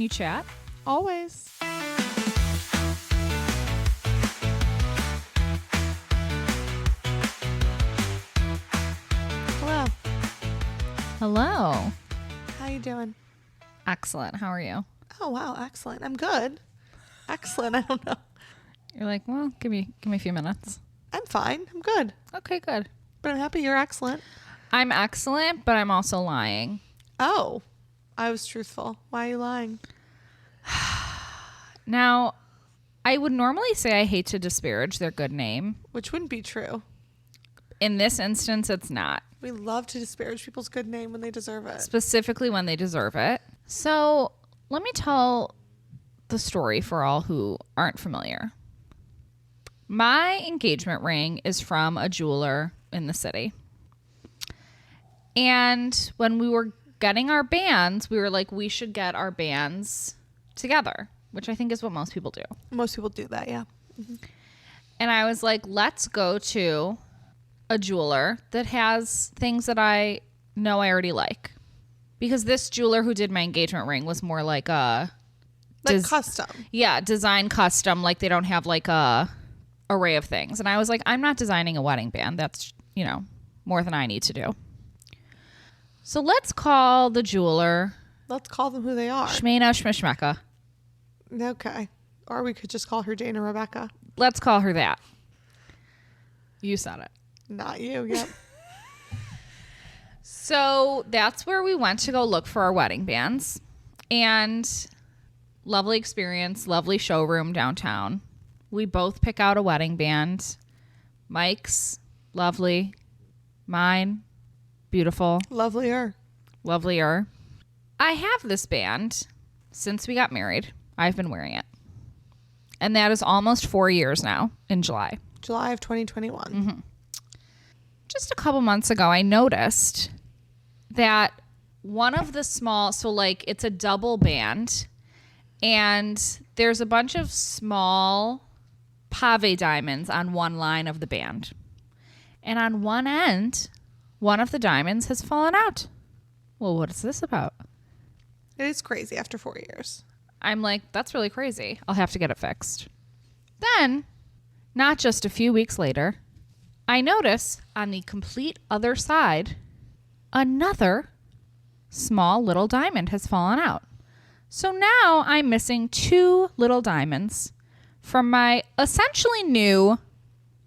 you chat? Always. Hello. Hello. How you doing? Excellent. How are you? Oh, wow. Excellent. I'm good. Excellent. I don't know. You're like, well, give me a few minutes. I'm fine. I'm good. Okay, good. But I'm happy you're excellent. I'm excellent, but I'm also lying. Oh, I was truthful. Why are you lying? Now, I would normally say I hate to disparage their good name. Which wouldn't be true. In this instance, it's not. We love to disparage people's good name when they deserve it. Specifically when they deserve it. So let me tell the story for all who aren't familiar. My engagement ring is from a jeweler in the city. And when we were getting our bands, we were like, we should get our bands together, which I think is what most people do. Most people do that, yeah. Mm-hmm. And I was like, let's go to a jeweler that has things that I know I already like. Because this jeweler who did my engagement ring was more like a... custom. Yeah, design custom. Like they don't have like a array of things. And I was like, I'm not designing a wedding band. That's, more than I need to do. So let's call the jeweler. Let's call them who they are. Shmena Shmishmeka. Okay. Or we could just call her Dana Rebecca. Let's call her that. You said it. Not you, yep. So that's where we went to go look for our wedding bands. And lovely experience, lovely showroom downtown. We both pick out a wedding band. Mike's, lovely. Mine, beautiful. Lovelier. I have this band since we got married. I've been wearing it. And that is almost 4 years now in July. July of 2021. Mm-hmm. Just a couple months ago, I noticed that one of the small, it's a double band, and there's a bunch of small pave diamonds on one line of the band. And on one end, one of the diamonds has fallen out. Well, what is this about? It is crazy after 4 years. I'm like, that's really crazy. I'll have to get it fixed. Then, not just a few weeks later, I notice on the complete other side, another small little diamond has fallen out. So now I'm missing 2 little diamonds from my essentially new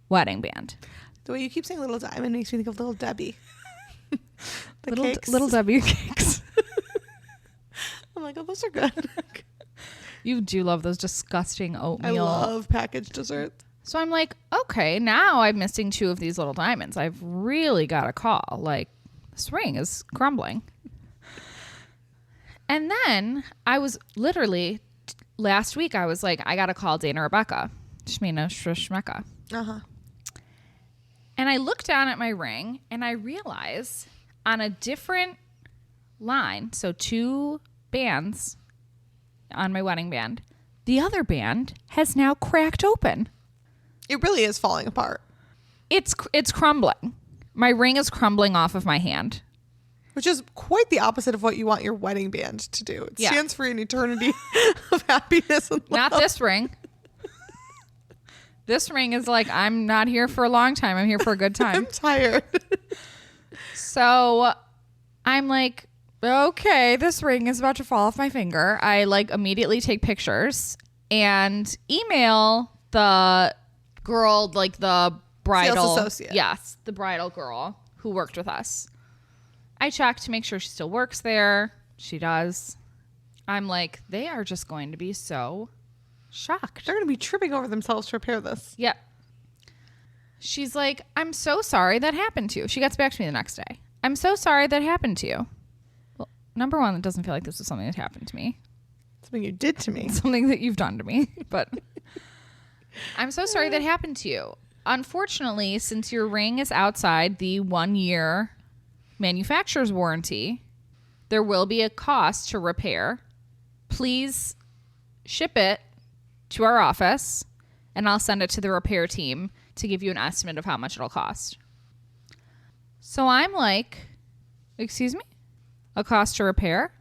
wedding band. The way you keep saying little diamond makes me think of Little Debbie. Cakes. Little Debbie cakes. I'm like, oh, those are good. You do love those disgusting oatmeal. I love packaged desserts. So I'm like, okay, now I'm missing 2 of these little diamonds. I've really got to call. Like, this ring is crumbling. And then I was literally, last week, I was like, I got to call Dana Rebecca. Shmena Shmeka. Uh-huh. And I look down at my ring and I realize on a different line, so 2 bands on my wedding band, the other band has now cracked open. It really is falling apart. It's crumbling. My ring is crumbling off of my hand. Which is quite the opposite of what you want your wedding band to do. It stands for an eternity of happiness and love. Not this ring. This ring is like, I'm not here for a long time. I'm here for a good time. I'm tired. So I'm like, okay, this ring is about to fall off my finger. I immediately take pictures and email the girl, the bridal sales associate. Yes, the bridal girl who worked with us. I check to make sure she still works there. She does. I'm like, they are just going to be so shocked. They're going to be tripping over themselves to repair this. Yeah. She's like, I'm so sorry that happened to you. She gets back to me the next day. I'm so sorry that happened to you. Well, number one, it doesn't feel like this is something that happened to me. Something you did to me. Something that you've done to me. But I'm so sorry that happened to you. Unfortunately, since your ring is outside the 1-year manufacturer's warranty, there will be a cost to repair. Please ship it to our office and I'll send it to the repair team to give you an estimate of how much it'll cost. So I'm like, excuse me? A cost to repair?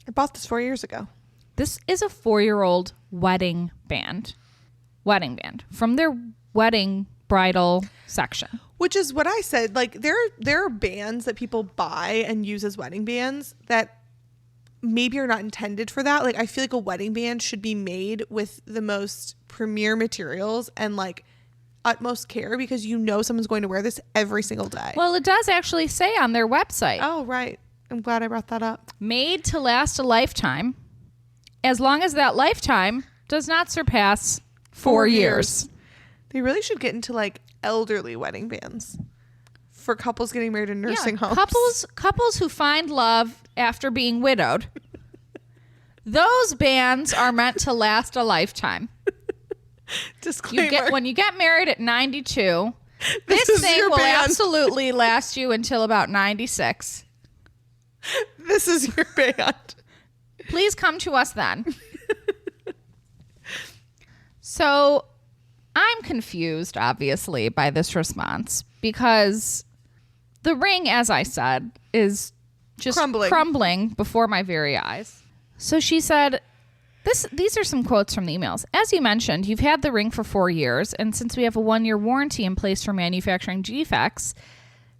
I bought this 4 years ago. This is a 4-year-old wedding band. Wedding band from their wedding bridal section. Which is what I said. Like there are bands that people buy and use as wedding bands that maybe are not intended for that. Like I feel like a wedding band should be made with the most premier materials and like utmost care, because you know someone's going to wear this every single day. Well, it does actually say on their website. Oh, right. I'm glad I brought that up. Made to last a lifetime, as long as that lifetime does not surpass 4 years. They really should get into like elderly wedding bands for couples getting married in nursing homes. Couples who find love after being widowed. Those bands are meant to last a lifetime. Disclaimer. When you get married at 92, this thing will absolutely last you until about 96. This is your band. Please come to us then. So I'm confused, obviously, by this response, because the ring, as I said, is just crumbling before my very eyes. So she said, these are some quotes from the emails. As you mentioned, you've had the ring for 4 years, and since we have a 1-year warranty in place for manufacturing defects,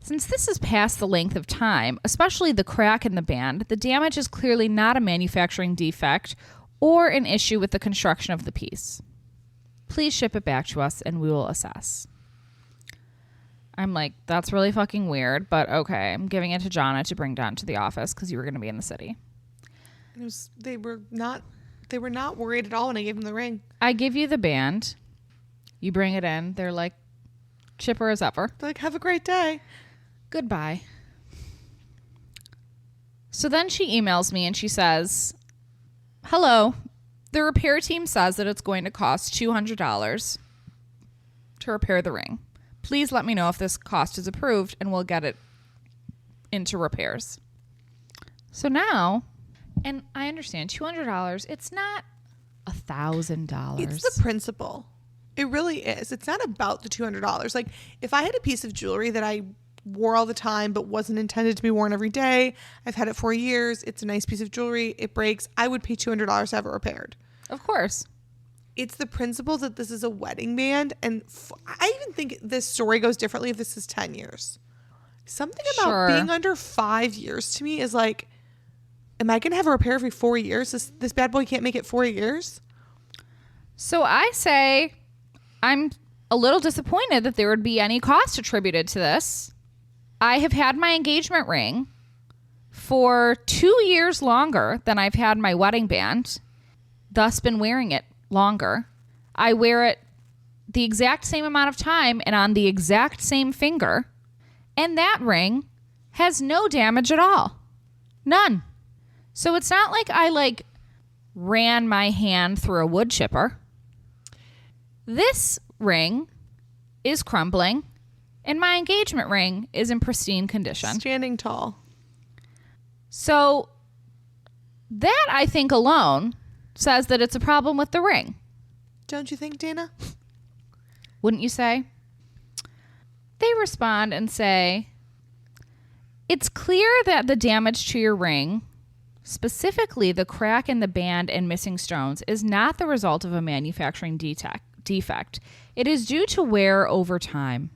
since this is past the length of time, especially the crack in the band, the damage is clearly not a manufacturing defect or an issue with the construction of the piece. Please ship it back to us and we will assess. I'm like, that's really fucking weird, but okay. I'm giving it to Jonna to bring down to the office because you were going to be in the city. They were not worried at all when I gave them the ring. I give you the band. You bring it in. They're like chipper as ever. They're like, have a great day. Goodbye. So then she emails me and she says, hello. The repair team says that it's going to cost $200 to repair the ring. Please let me know if this cost is approved and we'll get it into repairs. So now, and I understand $200, it's not $1,000. It's the principle. It really is. It's not about the $200. Like if I had a piece of jewelry that I wore all the time but wasn't intended to be worn every day, I've had it 4 years, it's a nice piece of jewelry, it breaks, I would pay $200 to have it repaired. Of course. It's the principle that this is a wedding band, and I even think this story goes differently if this is 10 years. Something about being under 5 years to me is like, am I going to have a repair every 4 years? This bad boy can't make it 4 years? So I say I'm a little disappointed that there would be any cost attributed to this. I have had my engagement ring for 2 years longer than I've had my wedding band, thus been wearing it longer. I wear it the exact same amount of time and on the exact same finger, and that ring has no damage at all. None. So it's not like I ran my hand through a wood chipper. This ring is crumbling and my engagement ring is in pristine condition. Standing tall. So that, I think, alone says that it's a problem with the ring. Don't you think, Dana? Wouldn't you say? They respond and say, it's clear that the damage to your ring, specifically the crack in the band and missing stones, is not the result of a manufacturing defect. It is due to wear over time.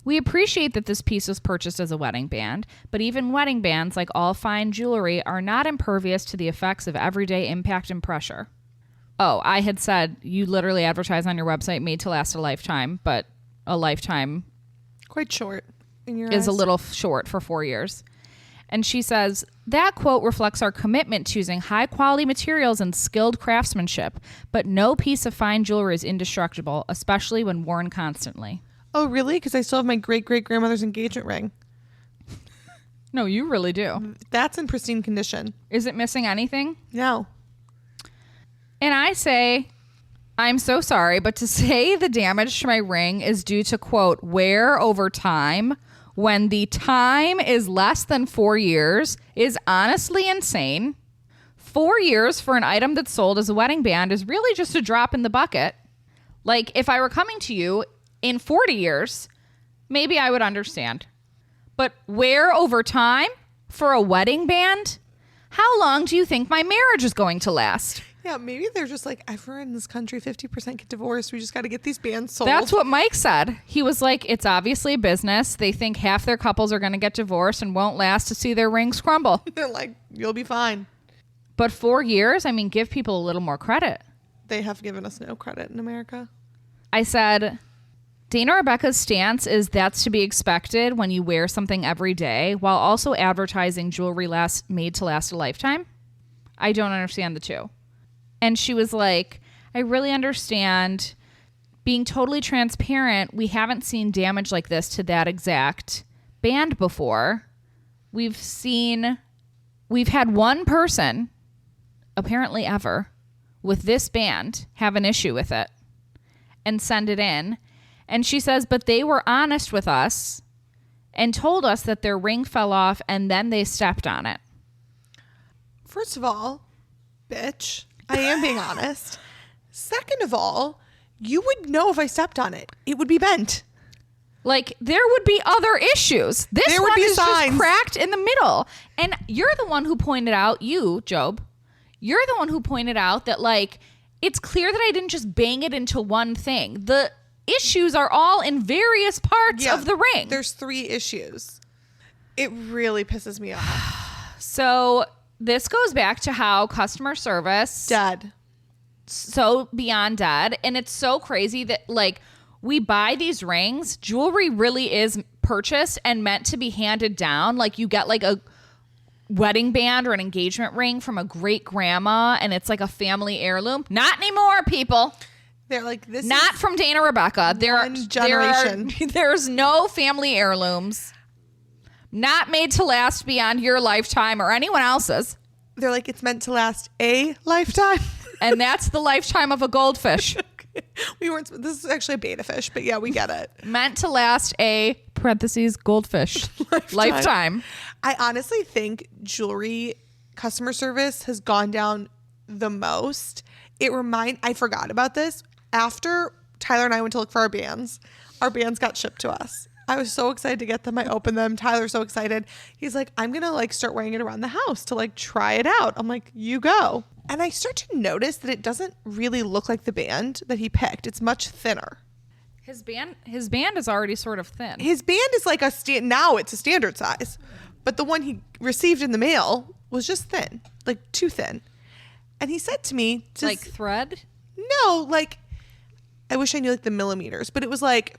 We appreciate that this piece was purchased as a wedding band, but even wedding bands, like all fine jewelry, are not impervious to the effects of everyday impact and pressure. Oh, I had said you literally advertise on your website made to last a lifetime, but a lifetime quite short in your is eyes. A little short for 4 years. And she says, that quote reflects our commitment to using high quality materials and skilled craftsmanship, but no piece of fine jewelry is indestructible, especially when worn constantly. Oh, really? Because I still have my great-great-grandmother's engagement ring. No, you really do. That's in pristine condition. Is it missing anything? No. And I say, I'm so sorry, but to say the damage to my ring is due to, quote, wear over time when the time is less than 4 years is honestly insane. 4 years for an item that's sold as a wedding band is really just a drop in the bucket. Like, if I were coming to you in 40 years, maybe I would understand. But wear over time for a wedding band? How long do you think my marriage is going to last? Yeah, maybe they're just like, everyone in this country, 50% get divorced. We just got to get these bands sold. That's what Mike said. He was like, it's obviously a business. They think half their couples are going to get divorced and won't last to see their rings crumble. They're like, you'll be fine. But 4 years, I mean, give people a little more credit. They have given us no credit in America. I said, Dana Rebecca's stance is that's to be expected when you wear something every day while also advertising jewelry made to last a lifetime. I don't understand the two. And she was like, I really understand being totally transparent. We haven't seen damage like this to that exact band before. We've had one person, apparently ever, with this band have an issue with it and send it in. And she says, but they were honest with us and told us that their ring fell off and then they stepped on it. First of all, bitch, I am being honest. Second of all, you would know if I stepped on it. It would be bent. Like, there would be other issues. This one is just cracked in the middle. And you're the one who pointed out, Job, you're the one who pointed out that, like, it's clear that I didn't just bang it into one thing. The issues are all in various parts of the ring. There's 3 issues. It really pisses me off. So this goes back to how customer service dead. So beyond dead. And it's so crazy that, like, we buy these rings. Jewelry really is purchased and meant to be handed down. Like, you get like a wedding band or an engagement ring from a great grandma and it's like a family heirloom. Not anymore, people. They're like, this not is from Dana Rebecca. Generation. There's no family heirlooms. Not made to last beyond your lifetime or anyone else's. They're like, it's meant to last a lifetime. And that's the lifetime of a goldfish. This is actually a beta fish, but yeah, we get it. Meant to last a parentheses goldfish lifetime. I honestly think jewelry customer service has gone down the most. I forgot about this. After Tyler and I went to look for our bands got shipped to us. I was so excited to get them. I opened them. Tyler's so excited. He's like, I'm going to like start wearing it around the house to like try it out. I'm like, you go. And I start to notice that it doesn't really look like the band that he picked. It's much thinner. His band is already sort of thin. His band is like now it's a standard size. But the one he received in the mail was just thin, like too thin. And he said to me, like thread? No, like, I wish I knew like the millimeters, but it was like,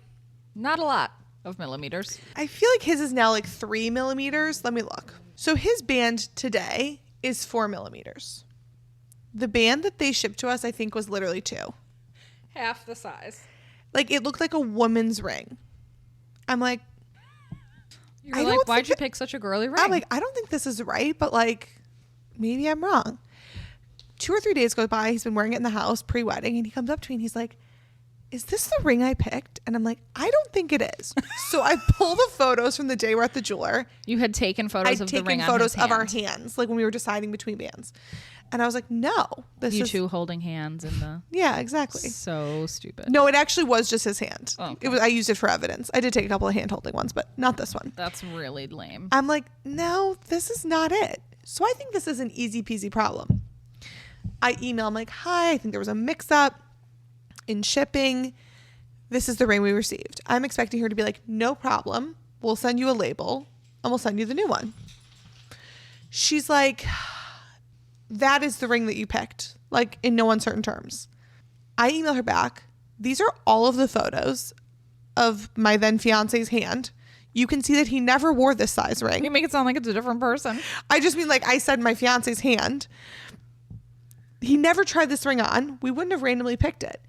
not a lot of millimeters. I feel like his is now like 3 millimeters. Let me look. So his band today is 4 millimeters. The band that they shipped to us, I think, was literally 2. Half the size. Like, it looked like a woman's ring. I'm like, you're like, why'd you pick such a girly ring? I'm like, I don't think this is right, but like, maybe I'm wrong. 2 or 3 days go by. He's been wearing it in the house pre-wedding, and he comes up to me and he's like, is this the ring I picked? And I'm like, I don't think it is. So I pull the photos from the day we're at the jeweler. You had taken photos of the ring on his hand. I'd taken photos of our hands, like when we were deciding between bands. And I was like, no. You two holding hands in the... Yeah, exactly. So stupid. No, it actually was just his hand. Oh, okay. I used it for evidence. I did take a couple of hand-holding ones, but not this one. That's really lame. I'm like, no, this is not it. So I think this is an easy-peasy problem. I email him like, hi, I think there was a mix-up in shipping. This is the ring we received. I'm expecting her to be like, no problem. We'll send you a label and we'll send you the new one. She's like, that is the ring that you picked, like in no uncertain terms. I email her back. These are all of the photos of my then fiance's hand. You can see that he never wore this size ring. You make it sound like it's a different person. I just mean, like, I said my fiance's hand. He never tried this ring on. We wouldn't have randomly picked it.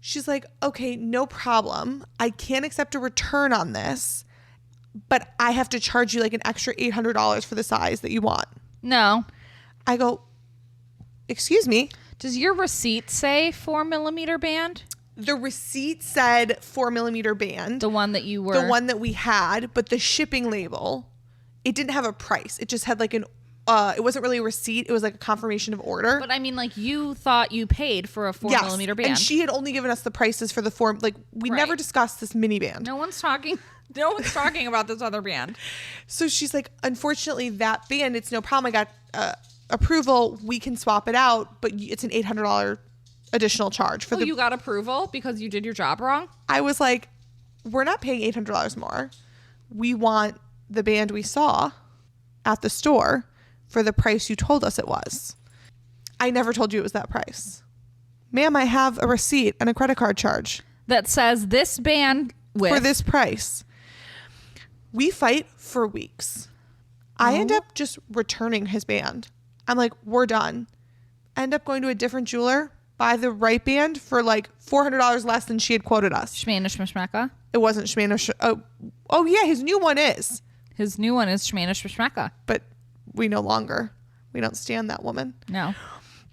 She's like, okay, no problem. I can't accept a return on this, but I have to charge you like an extra $800 for the size that you want. No. I go, excuse me? Does your receipt say 4 millimeter band? The receipt said 4 millimeter band. The one that you were... The one that we had, but the shipping label, it didn't have a price. It just had like it wasn't really a receipt. It was like a confirmation of order. But I mean, like, you thought you paid for a 4mm band. And she had only given us the prices for the 4. Like, we never discussed this mini band. No one's talking about this other band. So she's like, unfortunately, that band, it's no problem. I got approval. We can swap it out, but it's an $800 additional charge for you got approval because you did your job wrong? I was like, we're not paying $800 more. We want the band we saw at the store for the price you told us it was. I never told you it was that price. Ma'am, I have a receipt and a credit card charge that says this band for this price. We fight for weeks. I end up just returning his band. I'm like, we're done. End up going to a different jeweler, buy the right band for like $400 less than she had quoted us. Shmana Shmashmaka? It wasn't Shmana. Oh yeah, his new one is. His new one is Shmana Shmashmaka. But we don't stand that woman. No.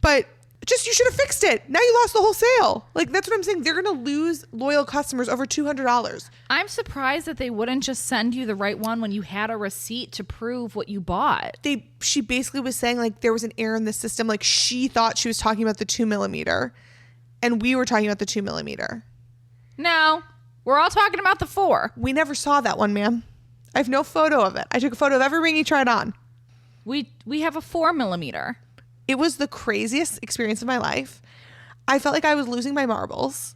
But just, you should have fixed it. Now you lost the whole sale. Like, that's what I'm saying. They're going to lose loyal customers over $200. I'm surprised that they wouldn't just send you the right one when you had a receipt to prove what you bought. She basically was saying, like, there was an error in the system. Like, she thought she was talking about the 2mm, and we were talking about the 2mm. No, we're all talking about the 4. We never saw that one, ma'am. I have no photo of it. I took a photo of every ring he tried on. We have a 4mm. It was the craziest experience of my life. I felt like I was losing my marbles.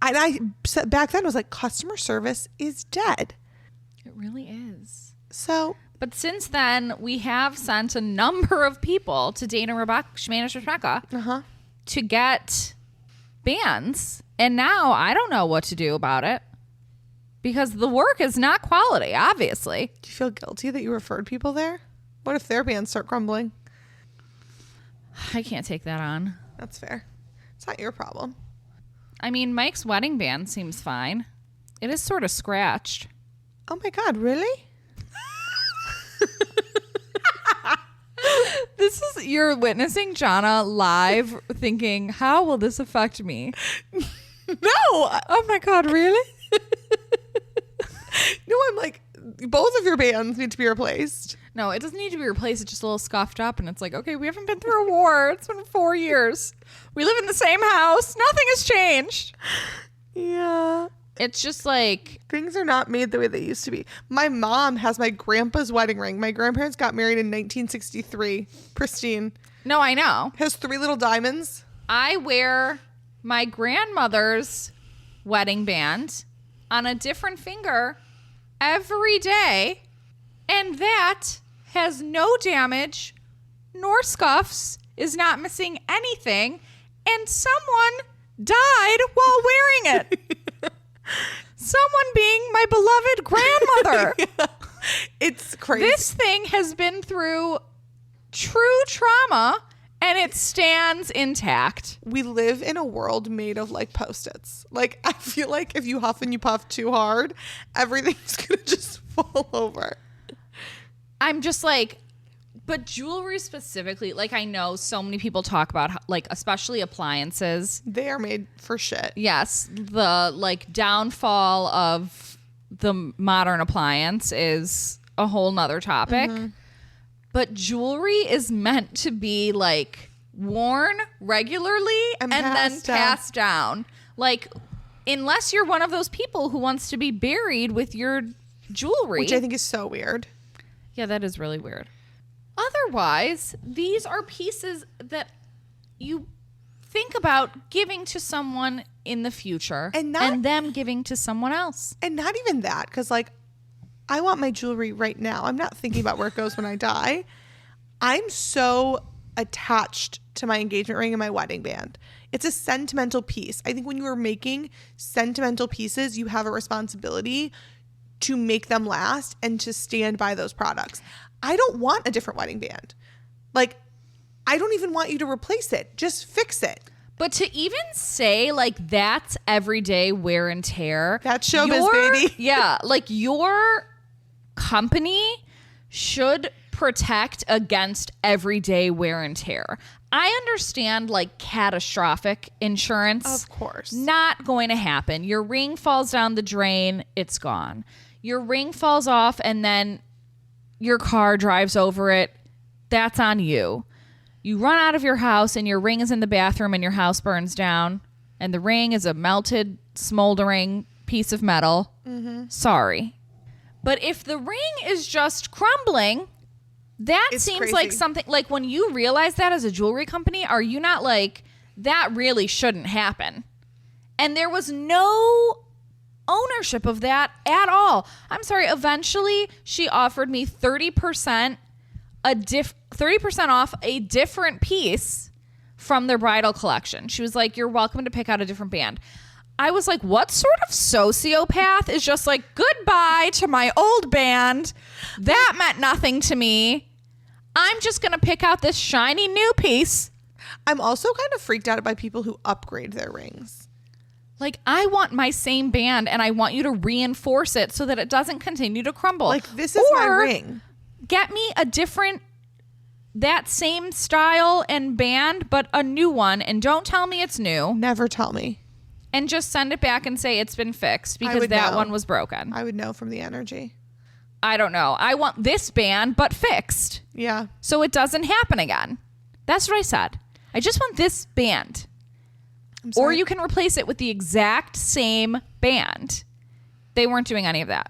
And I said back then, was like, customer service is dead. It really is. So, but since then, we have sent a number of people to Dana Shmana to get bands. And now I don't know what to do about it because the work is not quality, obviously. Do you feel guilty that you referred people there? What if their bands start crumbling? I can't take that on. That's fair. It's not your problem. I mean, Mike's wedding band seems fine. It is sort of scratched. Oh my God, really? You're witnessing Jana live thinking, how will this affect me? No. Oh my God, really? No, I'm like, both of your bands need to be replaced. No, it doesn't need to be replaced. It's just a little scuffed up. And it's like, okay, we haven't been through a war. It's been 4 years. We live in the same house. Nothing has changed. Yeah. It's just like, things are not made the way they used to be. My mom has my grandpa's wedding ring. My grandparents got married in 1963. Pristine. No, I know. Has 3 little diamonds. I wear my grandmother's wedding band on a different finger every day. And that has no damage nor scuffs, is not missing anything. And someone died while wearing it. Someone being my beloved grandmother. Yeah. It's crazy. This thing has been through true trauma and it stands intact. We live in a world made of like Post-its. Like, I feel like if you huff and you puff too hard, everything's going to just fall over. I'm just like, but jewelry specifically, like, I know so many people talk about, like, especially appliances. They are made for shit. Yes. The, like, downfall of the modern appliance is a whole nother topic. Mm-hmm. But jewelry is meant to be, like, worn regularly and then passed down. Like, unless you're one of those people who wants to be buried with your jewelry. Which I think is so weird. Yeah, that is really weird. Otherwise, these are pieces that you think about giving to someone in the future and them giving to someone else. And not even that, because, like, I want my jewelry right now. I'm not thinking about where it goes when I die. I'm so attached to my engagement ring and my wedding band. It's a sentimental piece. I think when you are making sentimental pieces, you have a responsibility to make them last and to stand by those products. I don't want a different wedding band. Like, I don't even want you to replace it. Just fix it. But to even say, like, that's everyday wear and tear. That's showbiz, baby. Yeah. Like, your company should protect against everyday wear and tear. I understand, like, catastrophic insurance. Of course. Not going to happen. Your ring falls down the drain. It's gone. Your ring falls off and then your car drives over it. that's on you. You run out of your house and your ring is in the bathroom and your house burns down and the ring is a melted, smoldering piece of metal. Sorry. But if the ring is just crumbling, that It's seems crazy. like something, like when you realize that as a jewelry company, are you not like, that really shouldn't happen? And there was no ownership of that at all. I'm sorry. Eventually, she offered me 30% off a different piece from their bridal collection. She was like, you're welcome to pick out a different band. I was like, what sort of sociopath is just like, goodbye to my old band? That meant nothing to me. I'm just going to pick out this shiny new piece. I'm also kind of freaked out by people who upgrade their rings. Like, I want my same band and I want you to reinforce it so that it doesn't continue to crumble. Like, this is my ring. Get me a different, that same style and band, but a new one. And don't tell me it's new. Never tell me. And just send it back and say it's been fixed because would that know. one was broken. I would know from the energy. I don't know. I want this band, but fixed. Yeah. So it doesn't happen again. That's what I said. I just want this band. I'm sorry. Or you can replace it with the exact same band. They weren't doing any of that.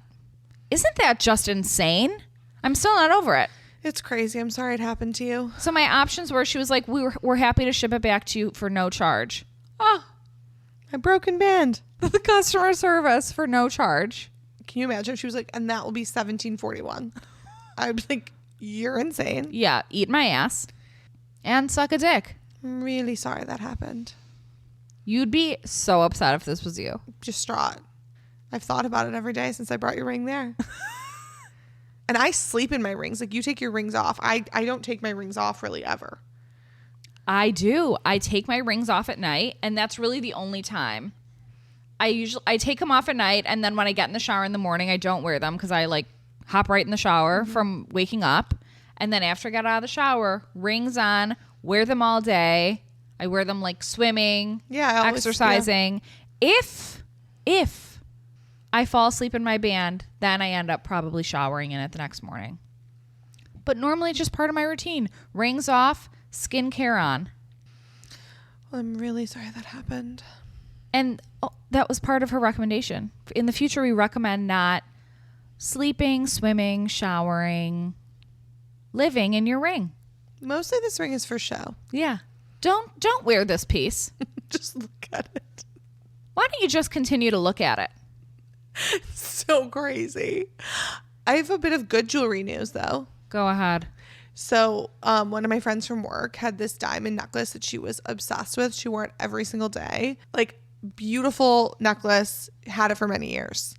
Isn't that just insane? I'm still not over it. It's crazy. I'm sorry it happened to you. So my options were, she was like, we're happy to ship it back to you for no charge. Oh, My broken band. the customer service for no charge. Can you imagine if she was like, and that will be $17.41? I'd be like, you're insane. Yeah, eat my ass and suck a dick. I'm really sorry that happened. You'd be so upset if this was you. Distraught. I've thought about it every day since I brought your ring there. And I sleep in my rings. Like, you take your rings off. I don't take my rings off really ever. I do. I take my rings off at night, and that's really the only time. I take them off at night, and then when I get in the shower in the morning, I don't wear them because I like hop right in the shower from waking up. And then after I get out of the shower, rings on, wear them all day. I wear them like swimming, exercising. Yeah. If I fall asleep in my band, then I end up probably showering in it the next morning. But normally it's just part of my routine. Rings off, skincare on. Well, I'm really sorry that happened. And that was part of her recommendation. In the future, we recommend not sleeping, swimming, showering, living in your ring. Mostly this ring is for show. Yeah. Don't wear this piece. Just look at it. Why don't you just continue to look at it? So crazy. I have a bit of good jewelry news, though. Go ahead. So one of my friends from work had this diamond necklace that she was obsessed with. She wore it every single day. Like, beautiful necklace, had it for many years.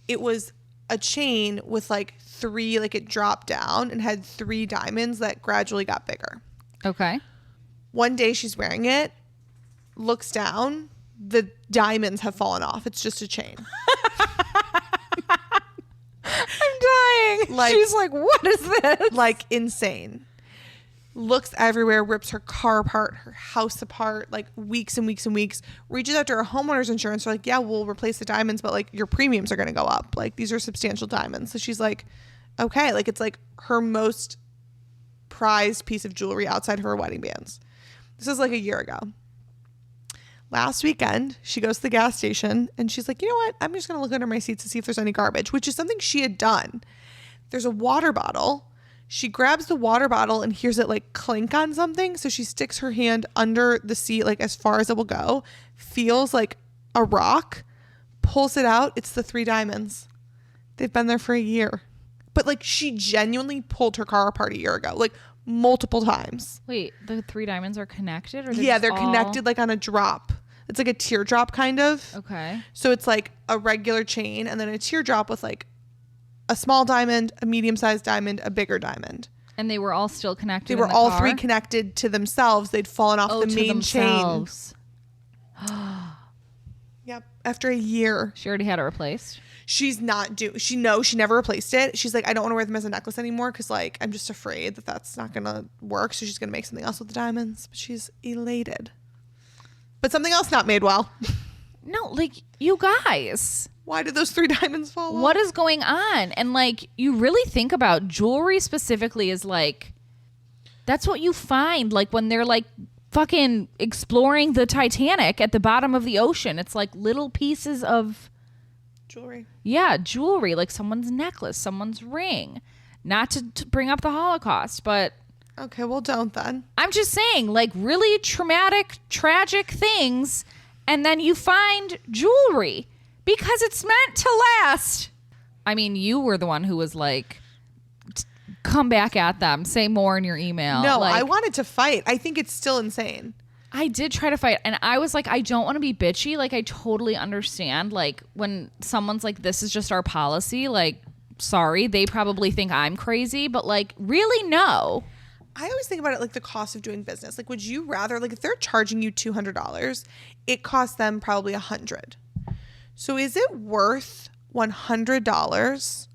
It was a chain with like 3, like it dropped down and had 3 diamonds that gradually got bigger. Okay. One day she's wearing it, looks down, the diamonds have fallen off. It's just a chain. I'm dying. Like, she's like, what is this? Like, insane. Looks everywhere, rips her car apart, her house apart, like weeks and weeks and weeks. Reaches out to her homeowner's insurance. They're like, yeah, we'll replace the diamonds, but like your premiums are going to go up. Like, these are substantial diamonds. So she's like, okay. Like, it's like her most prized piece of jewelry outside of her wedding bands. This is like a year ago. Last weekend, she goes to the gas station and she's like, you know what? I'm just going to look under my seats to see if there's any garbage, which is something she had done. There's a water bottle. She grabs the water bottle and hears it like clink on something. So she sticks her hand under the seat, like as far as it will go, feels like a rock, pulls it out. It's the 3 diamonds. They've been there for a year. But like, she genuinely pulled her car apart a year ago, like multiple times. Wait, the 3 diamonds are connected? Or They're connected like on a drop. It's like a teardrop kind of. Okay. So it's like a regular chain and then a teardrop with like a small diamond, a medium-sized diamond, a bigger diamond. And they were all still connected. They were all car? 3 connected to themselves. They'd fallen off the main chain. Yep. After a year. She already had it replaced. She's not she never replaced it. She's like, I don't want to wear them as a necklace anymore because like I'm just afraid that that's not gonna work. So she's gonna make something else with the diamonds. But she's elated. But something else not made well. No, like, you guys. Why did those 3 diamonds fall off? What is going on? And like, you really think about jewelry specifically as like, That's what you find, like, when they're, like, fucking exploring the Titanic at the bottom of the ocean. It's, like, little pieces of... Jewelry. Yeah, jewelry, like someone's necklace, someone's ring. Not to bring up the Holocaust, but... Okay, well, don't then. I'm just saying, like, really traumatic, tragic things, and then you find jewelry because it's meant to last. I mean, you were the one who was like... come back at them. Say more in your email. No, like, I wanted to fight. I think it's still insane. I did try to fight. And I was like, I don't want to be bitchy. Like, I totally understand. Like, when someone's like, this is just our policy. Like, sorry. They probably think I'm crazy. But, like, really, no. I always think about it like the cost of doing business. Like, would you rather, like, if they're charging you $200, it costs them probably $100. So is it worth $100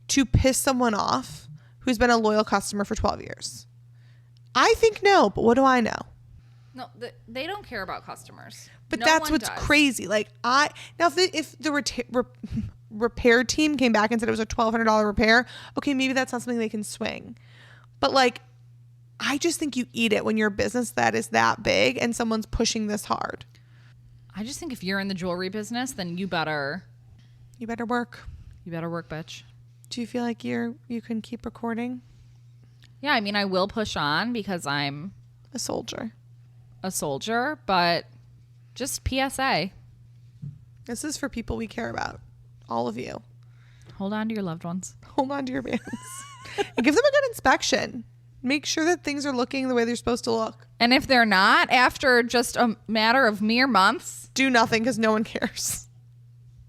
to piss someone off who's been a loyal customer for 12 years? I think no, but what do I know? No, they don't care about customers. But No that's one what's does. crazy. Like, if the repair team came back and said it was a $1,200 repair, okay, maybe that's not something they can swing. But, like, I just think you eat it when you're a business that is that big and someone's pushing this hard. I just think if you're in the jewelry business, then you better work. You better work, bitch. Do you feel like you can keep recording? Yeah, I mean, I will push on because I'm A soldier. a soldier, but just PSA. This is for people we care about. All of you. Hold on to your loved ones. Hold on to your bands. And give them a good inspection. Make sure that things are looking the way they're supposed to look. And if they're not, after just a matter of mere months, Do nothing because no one cares.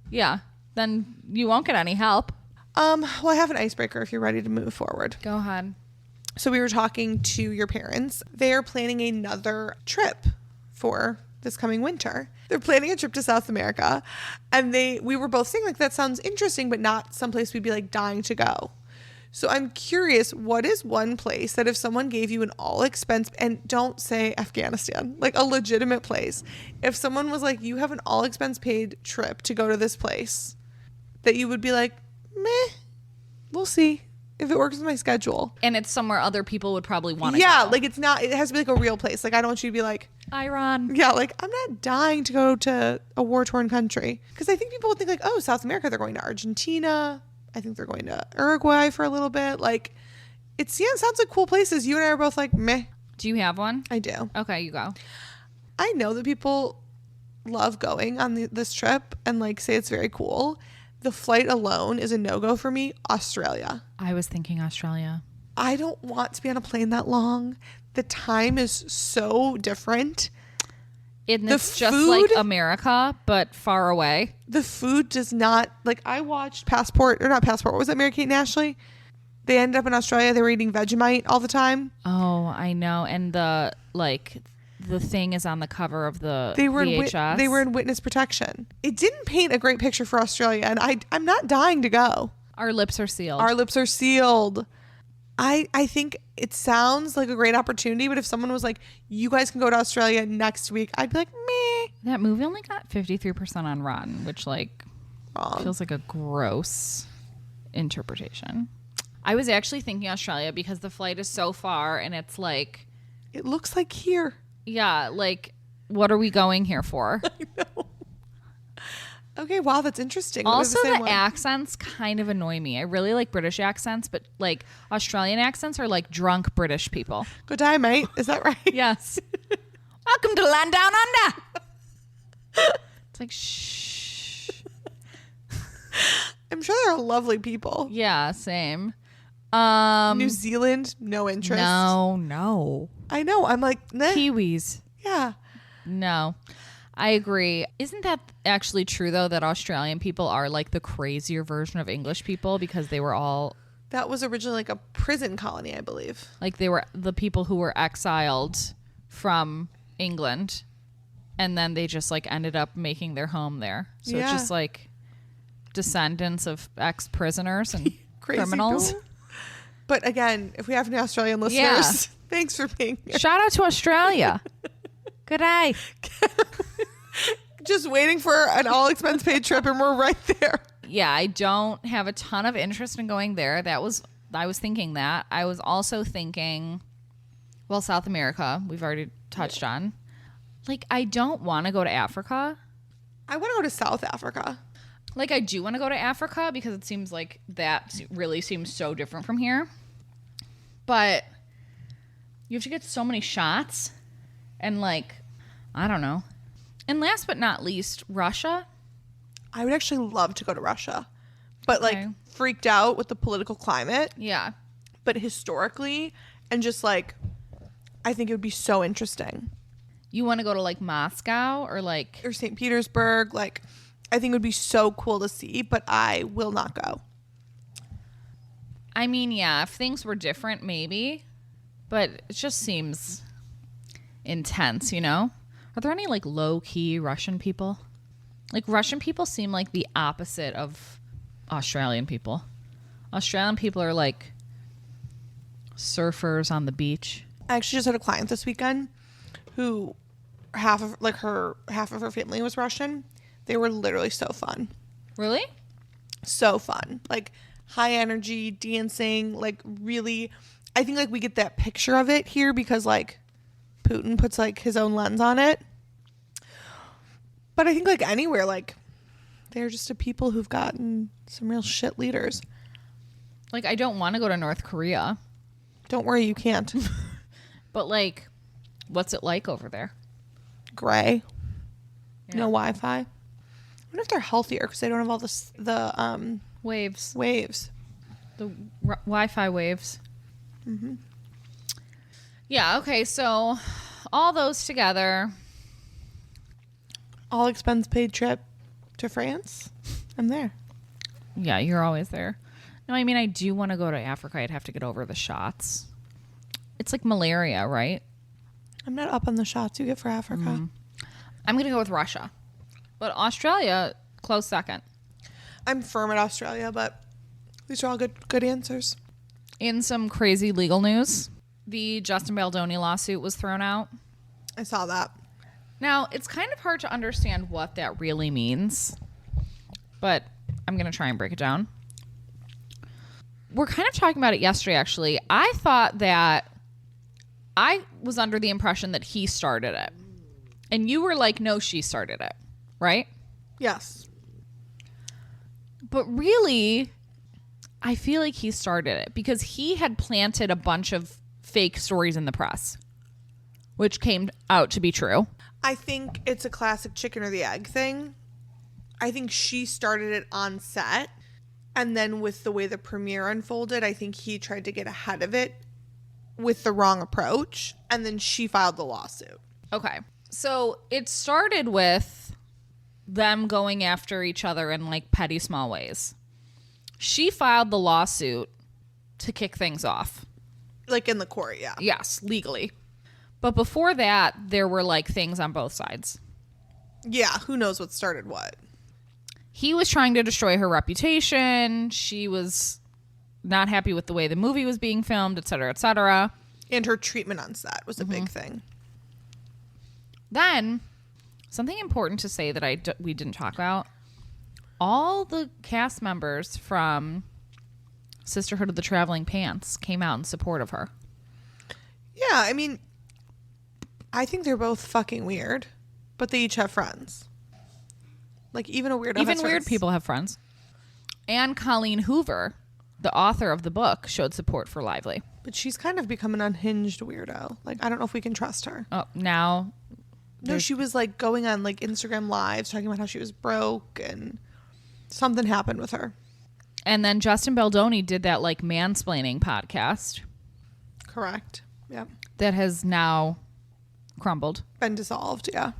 yeah, then you won't get any help. Well, I have an icebreaker if you're ready to move forward. Go ahead. So we were talking to your parents. They are planning another trip for this coming winter. They're planning a trip to South America. And we were both saying, like, that sounds interesting, but not someplace we'd be, like, dying to go. So I'm curious, what is one place that if someone gave you an all expense, and don't say Afghanistan, like a legitimate place, if someone was like, you have an all expense paid trip to go to this place, that you would be like, meh, we'll see if it works with my schedule. And it's somewhere other people would probably want to Yeah, go. like it has to be like a real place. Like, I don't want you to be like, Iran. yeah, like, I'm not dying to go to a war-torn country. Because I think people would think like, oh, South America, they're going to Argentina. I think they're going to Uruguay for a little bit. Like, it sounds like cool places. You and I are both like, meh. Do you have one? I do. Okay, you go. I know that people love going on this trip and like say it's very cool. The flight alone is a no-go for me. Australia. I was thinking Australia. I don't want to be on a plane that long. The time is so different. It's just like America, but far away. The food does not, like, I watched Passport, what was that, Mary-Kate and Ashley? They ended up in Australia. They were eating Vegemite all the time. Oh, I know. And the thing is on the cover of the VHS. They were in witness protection. It didn't paint a great picture for Australia, and I'm not dying to go. Our lips are sealed. Our lips are sealed. I think it sounds like a great opportunity, but if someone was like, you guys can go to Australia next week, I'd be like, meh. That movie only got 53% on Rotten, which like feels like a gross interpretation. I was actually thinking Australia because the flight is so far and it's like, it looks like here. yeah, like what are we going here for? I know. Okay, wow, that's interesting. Also, the accents kind of annoy me. I really like British accents, but like Australian accents are like drunk British people. Good day, mate. Is that right? Yes. Welcome to Land Down Under. It's like, shh. I'm sure they're lovely people. Yeah, same. New Zealand, no interest. No. I know. I'm like, nah. Kiwis. Yeah. No. I agree. Isn't that actually true, though, that Australian people are like the crazier version of English people because they were all... That was originally like a prison colony, I believe. Like they were the people who were exiled from England and then they just like ended up making their home there. So it's just like descendants of ex-prisoners and criminals. People. But again, if we have any Australian listeners, thanks for being here. Shout out to Australia. Good day. Just waiting for an all expense paid trip and we're right there. Yeah, I don't have a ton of interest in going there. I was thinking that. I was also thinking Well, South America, we've already touched on. Like, I don't want to go to Africa. I want to go to South Africa. Like, I do want to go to Africa because it seems like that really seems so different from here. But you have to get so many shots. And, like, I don't know. And last but not least, Russia. I would actually love to go to Russia. But, like, Okay. freaked out with the political climate. Yeah. But historically, and just, like, I think it would be so interesting. You want to go to, like, Moscow or, like... Or St. Petersburg. Like, I think it would be so cool to see, but I will not go. I mean, yeah, if things were different, maybe. But it just seems intense, you know? Are there any, like, low-key Russian people? Like, Russian people seem like the opposite of Australian people. Australian people are, like, surfers on the beach. I actually just had a client this weekend who half of her family was Russian. They were literally so fun. Really? So fun. Like, high energy, dancing, like, really... I think, like, we get that picture of it here because, like, Putin puts, like, his own lens on it. But I think, like, anywhere, like, they're just a people who've gotten some real shit leaders. Like, I don't want to go to North Korea. Don't worry, you can't. But, like, what's it like over there? Gray. Yeah. No Wi-Fi. I wonder if they're healthier because they don't have all the Waves. waves. The Wi-Fi waves. Mm-hmm. Yeah, okay, so all those together. All expense paid trip to France. I'm there. Yeah, you're always there. No, I mean, I do want to go to Africa. I'd have to get over the shots. It's like malaria, right? I'm not up on the shots you get for Africa. Mm-hmm. I'm going to go with Russia. But Australia, close second. I'm firm at Australia, but these are all good answers. In some crazy legal news, the Justin Baldoni lawsuit was thrown out. I saw that. Now, it's kind of hard to understand what that really means, but I'm going to try and break it down. We're kind of talking about it yesterday, actually. I thought that I was under the impression that he started it. And you were like, no, she started it, right? Yes. But really, I feel like he started it because he had planted a bunch of fake stories in the press, which came out to be true. I think it's a classic chicken or the egg thing. I think she started it on set. And then with the way the premiere unfolded, I think he tried to get ahead of it with the wrong approach. And then she filed the lawsuit. Okay. So it started with them going after each other in like petty small ways. She filed the lawsuit to kick things off. Like in the court, yeah. Yes, legally. But before that, there were like things on both sides. Yeah, who knows what started what. He was trying to destroy her reputation. She was not happy with the way the movie was being filmed, et cetera, et cetera. And her treatment on set was a big thing. Then, something important to say that we didn't talk about. All the cast members from Sisterhood of the Traveling Pants came out in support of her. Yeah, I mean, I think they're both fucking weird, but they each have friends. Like, even a weirdo has Even weird friends. people have friends. And Colleen Hoover, the author of the book, showed support for Lively. But she's kind of become an unhinged weirdo. Like, I don't know if we can trust her. Oh, now... No, she was, like, going on, like, Instagram Lives talking about how she was broke and something happened with her. And then Justin Baldoni did that, like, mansplaining podcast. Correct. Yeah. That has now crumbled. Been dissolved, yeah.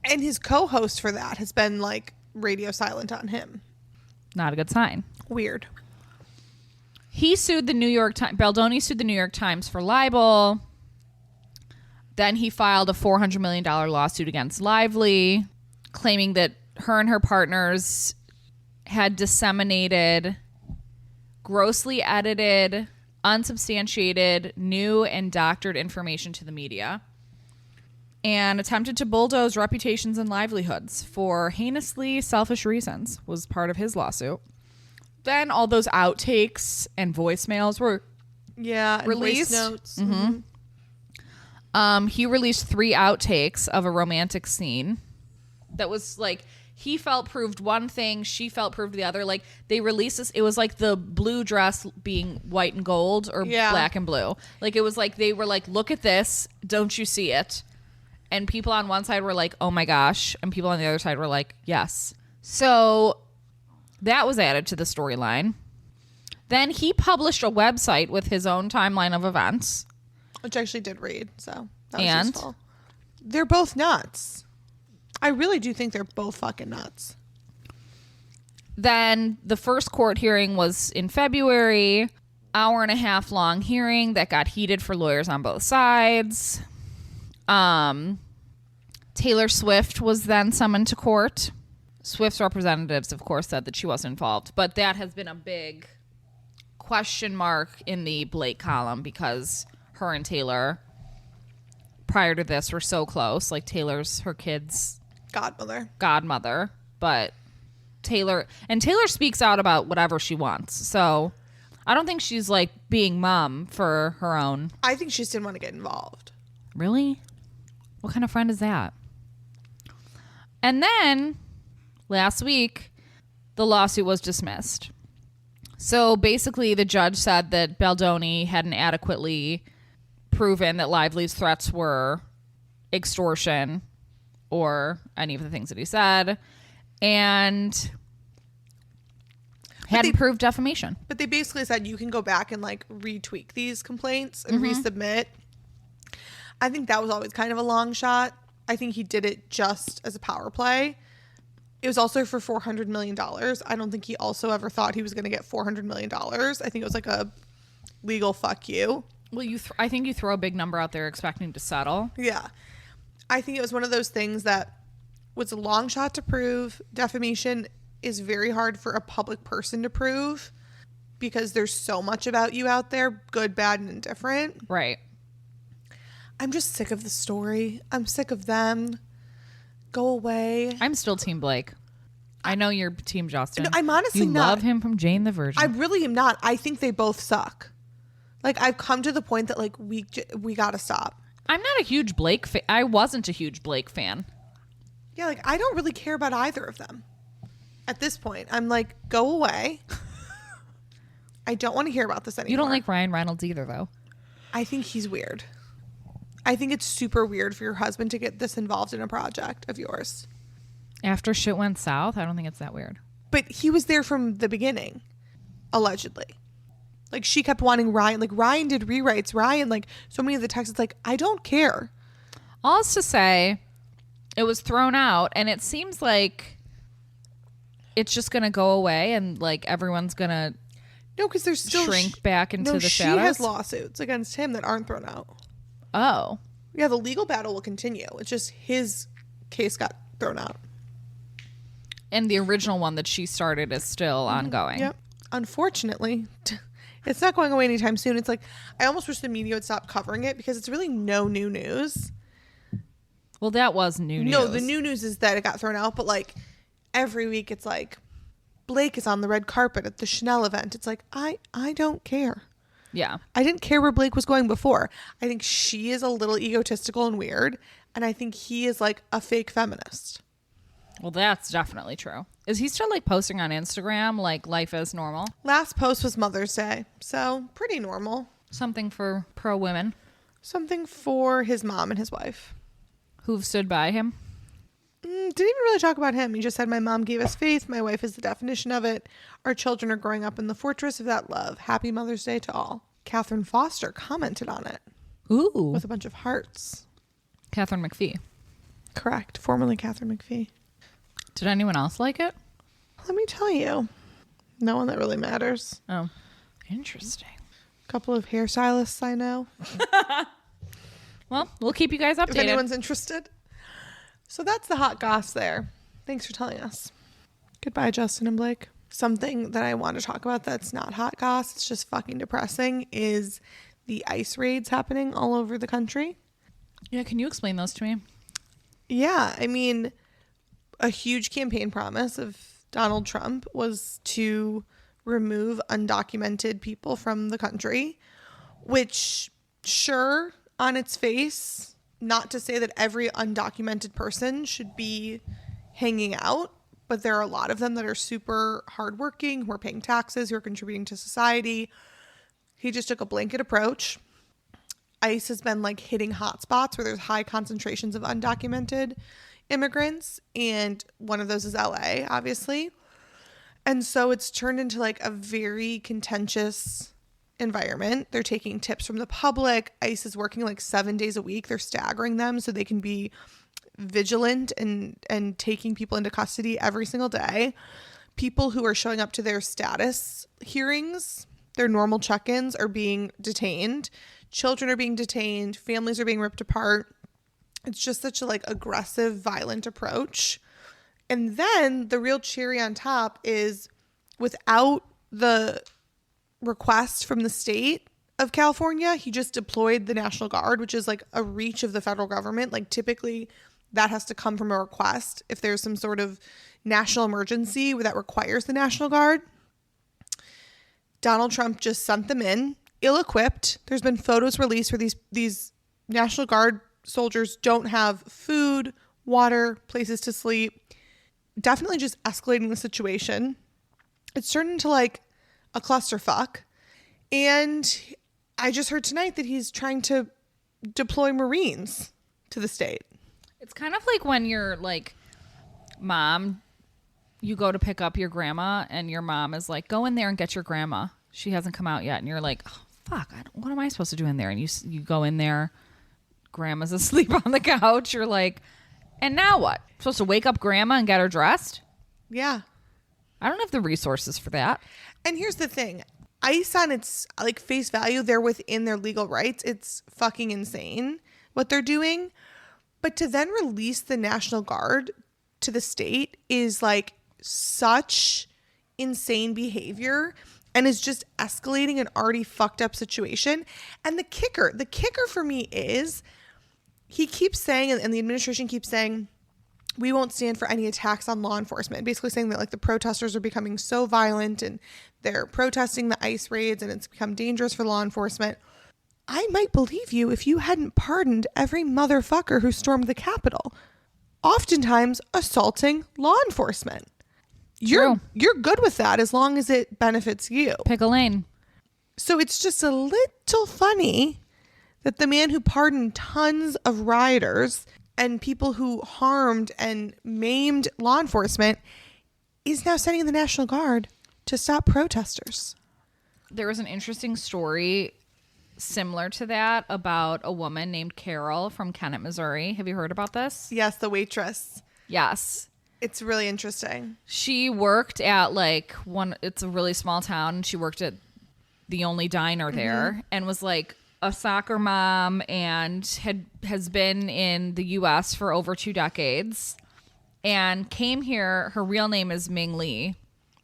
And his co-host for that has been, like, radio silent on him. Not a good sign. Weird. He sued the New York Times. Baldoni sued the New York Times for libel. Then he filed a $400 million lawsuit against Lively, claiming that her and her partners had disseminated grossly edited, unsubstantiated, new and doctored information to the media and attempted to bulldoze reputations and livelihoods for heinously selfish reasons was part of his lawsuit. Then all those outtakes and voicemails were Yeah, and released. voice notes. He released 3 outtakes of a romantic scene that was like, he felt proved one thing, she felt proved the other. Like, they released this, it was like the blue dress being white and gold or black and blue. Like, it was like, they were like, look at this, don't you see it? And people on one side were like, oh my gosh, and people on the other side were like, yes. So that was added to the storyline. Then he published a website with his own timeline of events. Which I actually did read, so that was And? useful. They're both nuts. I really do think they're both fucking nuts. Then the first court hearing was in February, 1.5 hour long hearing that got heated for lawyers on both sides. Taylor Swift was then summoned to court. Swift's representatives, of course, said that she wasn't involved, but that has been a big question mark in the Blake column because her and Taylor prior to this were so close. Like, Taylor's her kid's godmother, but Taylor speaks out about whatever she wants. So I don't think she's like being mum for her own. I think she just didn't want to get involved. Really? What kind of friend is that? And then last week, the lawsuit was dismissed. So basically, the judge said that Baldoni hadn't adequately proven that Lively's threats were extortion or any of the things that he said, and hadn't proved defamation. But they basically said you can go back and like retweak these complaints and resubmit. I think that was always kind of a long shot. I think he did it just as a power play. It was also for $400 million. I don't think he also ever thought he was going to get $400 million. I think it was like a legal fuck you. Well, I think you throw a big number out there expecting to settle. Yeah. I think it was one of those things that was a long shot to prove. Defamation is very hard for a public person to prove because there's so much about you out there, good, bad, and indifferent. Right. I'm just sick of the story. I'm sick of them. Go away. I'm still Team Blake. I know you're Team Justin. No, I'm honestly you not. You love him from Jane the Virgin. I really am not. I think they both suck. Like, I've come to the point that, like, we gotta stop. I'm not a huge Blake fan. I wasn't a huge Blake fan. Yeah, like, I don't really care about either of them. At this point, I'm like, go away. I don't want to hear about this anymore. You don't like Ryan Reynolds either, though. I think he's weird. I think it's super weird for your husband to get this involved in a project of yours. After shit went south, I don't think it's that weird. But he was there from the beginning, allegedly. Like, she kept wanting Ryan. Like, Ryan did rewrites. Ryan, like, so many of the texts, it's like, I don't care. All is to say, it was thrown out, and it seems like it's just going to go away, and, like, everyone's going to no, because there's still shrink back into the shadows. She has lawsuits against him that aren't thrown out. Oh. Yeah, the legal battle will continue. It's just his case got thrown out. And the original one that she started is still ongoing. Yep. Unfortunately, it's not going away anytime soon. It's like, I almost wish the media would stop covering it because it's really no new news. Well, that was new news. No, the new news is that it got thrown out, but like every week it's like, Blake is on the red carpet at the Chanel event. It's like, I don't care. Yeah. I didn't care where Blake was going before. I think she is a little egotistical and weird. And I think he is like a fake feminist. Well, that's definitely true. Is he still like posting on Instagram like life as normal? Last post was Mother's Day. So pretty normal. Something for pro women. Something for his mom and his wife. Who've stood by him? Didn't even really talk about him. He just said, my mom gave us faith. My wife is the definition of it. Our children are growing up in the fortress of that love. Happy Mother's Day to all. Catherine Foster commented on it. Ooh. With a bunch of hearts. Catherine McPhee. Correct. Formerly Catherine McPhee. Did anyone else like it? Let me tell you. No one that really matters. Oh, interesting. A couple of hairstylists I know. Well, we'll keep you guys updated. If anyone's interested. So that's the hot goss there. Thanks for telling us. Goodbye, Justin and Blake. Something that I want to talk about that's not hot goss, it's just fucking depressing, is the ICE raids happening all over the country. Yeah, can you explain those to me? Yeah, I mean, a huge campaign promise of Donald Trump was to remove undocumented people from the country. which sure, on its face, not to say that every undocumented person should be hanging out, but there are a lot of them that are super hardworking, who are paying taxes, who are contributing to society. He just took a blanket approach. ICE has been like hitting hotspots where there's high concentrations of undocumented immigrants, and one of those is LA, obviously. And so it's turned into like a very contentious environment. They're taking tips from the public. ICE is working like 7 days a week. They're staggering them so they can be vigilant and taking people into custody every single day. People who are showing up to their status hearings, their normal check-ins, are being detained. Children are being detained. Families are being ripped apart. It's just such a like aggressive, violent approach. And then the real cherry on top is, without the request from the state of California, he just deployed the National Guard, which is like a reach of the federal government. Like typically that has to come from a request if there's some sort of national emergency that requires the National Guard. Donald Trump just sent them in, ill-equipped. There's been photos released where these National Guard soldiers don't have food, water, places to sleep. Definitely just escalating the situation. It's turned into like a clusterfuck. And I just heard tonight that he's trying to deploy Marines to the state. It's kind of like when you're like, mom, you go to pick up your grandma and your mom is like, go in there and get your grandma. She hasn't come out yet. And you're like, oh, fuck, what am I supposed to do in there? And you go in there, grandma's asleep on the couch. You're like, and now what? Supposed to wake up grandma and get her dressed? Yeah. I don't have the resources for that. And here's the thing. ICE, on its like face value, they're within their legal rights. It's fucking insane what they're doing. But to then release the National Guard to the state is like such insane behavior and is just escalating an already fucked up situation. And the kicker for me is, he keeps saying, and the administration keeps saying, we won't stand for any attacks on law enforcement. Basically saying that like the protesters are becoming so violent and they're protesting the ICE raids and it's become dangerous for law enforcement. I might believe you if you hadn't pardoned every motherfucker who stormed the Capitol, oftentimes assaulting law enforcement. You're good with that as long as it benefits you. Pick a lane. So it's just a little funny that the man who pardoned tons of rioters and people who harmed and maimed law enforcement is now sending the National Guard to stop protesters. There was an interesting story similar to that about a woman named Carol from Kennett, Missouri. Have you heard about this? Yes, the waitress. Yes. It's really interesting. She worked at like it's a really small town, and she worked at the only diner there, and was like a soccer mom and has been in the US for over 2 decades and came here. Her real name is Ming Lee.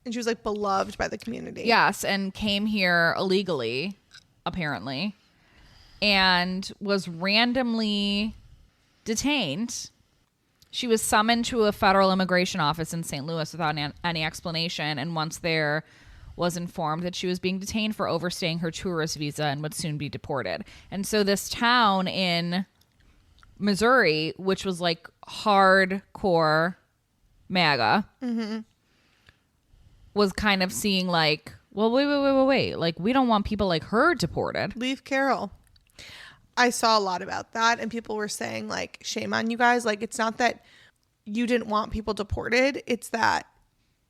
And she was like beloved by the community. Yes, and came here illegally, apparently, and was randomly detained. She was summoned to a federal immigration office in St. Louis without any explanation, and once there was informed that she was being detained for overstaying her tourist visa and would soon be deported. And so this town in Missouri, which was like hardcore MAGA, was kind of seeing like, well, wait. Like, we don't want people like her deported. Leave Carol. I saw a lot about that, and people were saying like, shame on you guys. Like, it's not that you didn't want people deported. It's that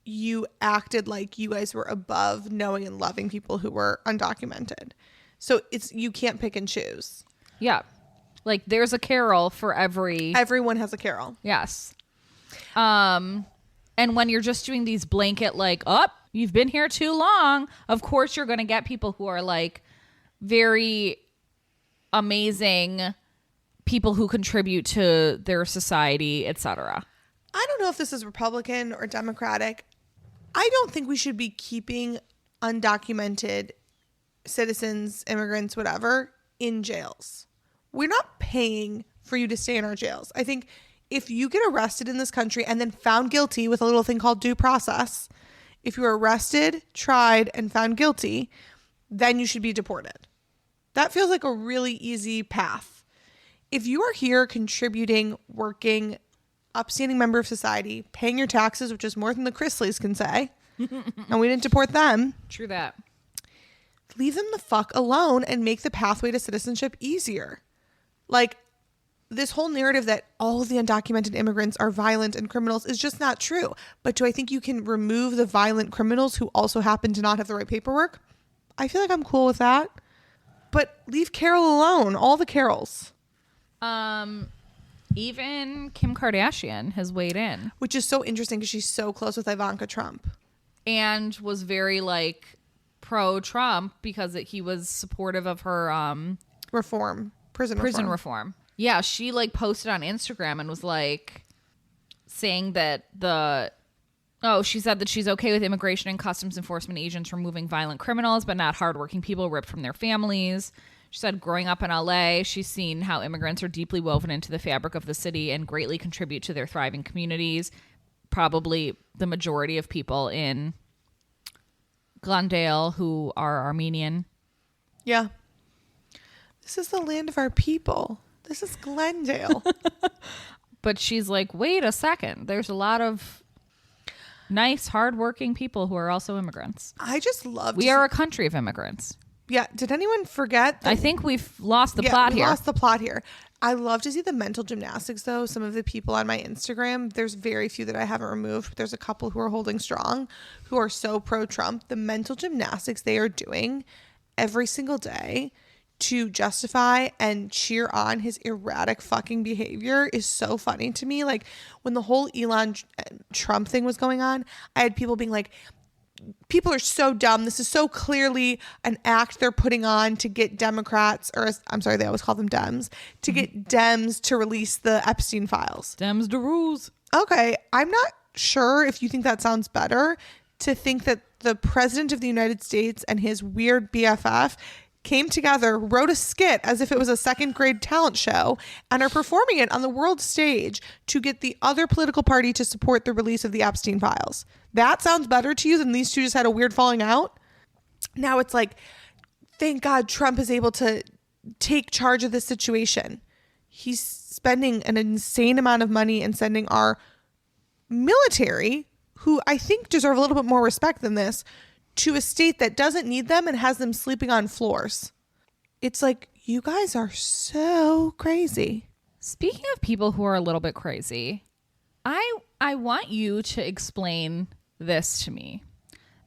you acted like you guys were above knowing and loving people who were undocumented. So you can't pick and choose. Yeah. Like, there's a Carol for everyone has a Carol. Yes. And when you're just doing these blanket, like, you've been here too long, of course you're going to get people who are like very amazing people who contribute to their society, etc. I don't know if this is Republican or Democratic. I don't think we should be keeping undocumented citizens, immigrants, whatever, in jails. We're not paying for you to stay in our jails. I think if you get arrested in this country and then found guilty with a little thing called due process, if you're arrested, tried, and found guilty, then you should be deported. That feels like a really easy path. If you are here contributing, working, upstanding member of society, paying your taxes, which is more than the Chrisleys can say, and we didn't deport them. True that. Leave them the fuck alone and make the pathway to citizenship easier. Like, this whole narrative that all of the undocumented immigrants are violent and criminals is just not true. But do I think you can remove the violent criminals who also happen to not have the right paperwork? I feel like I'm cool with that. But leave Carol alone. All the Carols. Even Kim Kardashian has weighed in. Which is so interesting because she's so close with Ivanka Trump. And was very, like, pro-Trump because he was supportive of her prison reform. Yeah, she like posted on Instagram and was like saying that she said that she's okay with immigration and customs enforcement agents removing violent criminals, but not hardworking people ripped from their families. She said growing up in LA, she's seen how immigrants are deeply woven into the fabric of the city and greatly contribute to their thriving communities. Probably the majority of people in Glendale who are Armenian. Yeah. This is the land of our people. This is Glendale. But she's like, wait a second. There's a lot of nice, hardworking people who are also immigrants. I just love. We are a country of immigrants. Yeah. Did anyone forget? I think we've lost the plot here. Lost the plot here. I love to see the mental gymnastics, though. Some of the people on my Instagram, there's very few that I haven't removed. But there's a couple who are holding strong, who are so pro-Trump. The mental gymnastics they are doing every single day to justify and cheer on his erratic fucking behavior is so funny to me. Like, when the whole Elon Trump thing was going on, I had people being like, people are so dumb. This is so clearly an act they're putting on to get Democrats, or I'm sorry, they always call them Dems, to get Dems to release the Epstein files. Dems the rules. Okay, I'm not sure if you think that sounds better, to think that the president of the United States and his weird BFF came together, wrote a skit as if it was a second grade talent show, and are performing it on the world stage to get the other political party to support the release of the Epstein files. That sounds better to you than these two just had a weird falling out? Now it's like, thank God Trump is able to take charge of this situation. He's spending an insane amount of money and sending our military, who I think deserve a little bit more respect than this, to a state that doesn't need them and has them sleeping on floors. It's like, you guys are so crazy. Speaking of people who are a little bit crazy, I want you to explain this to me.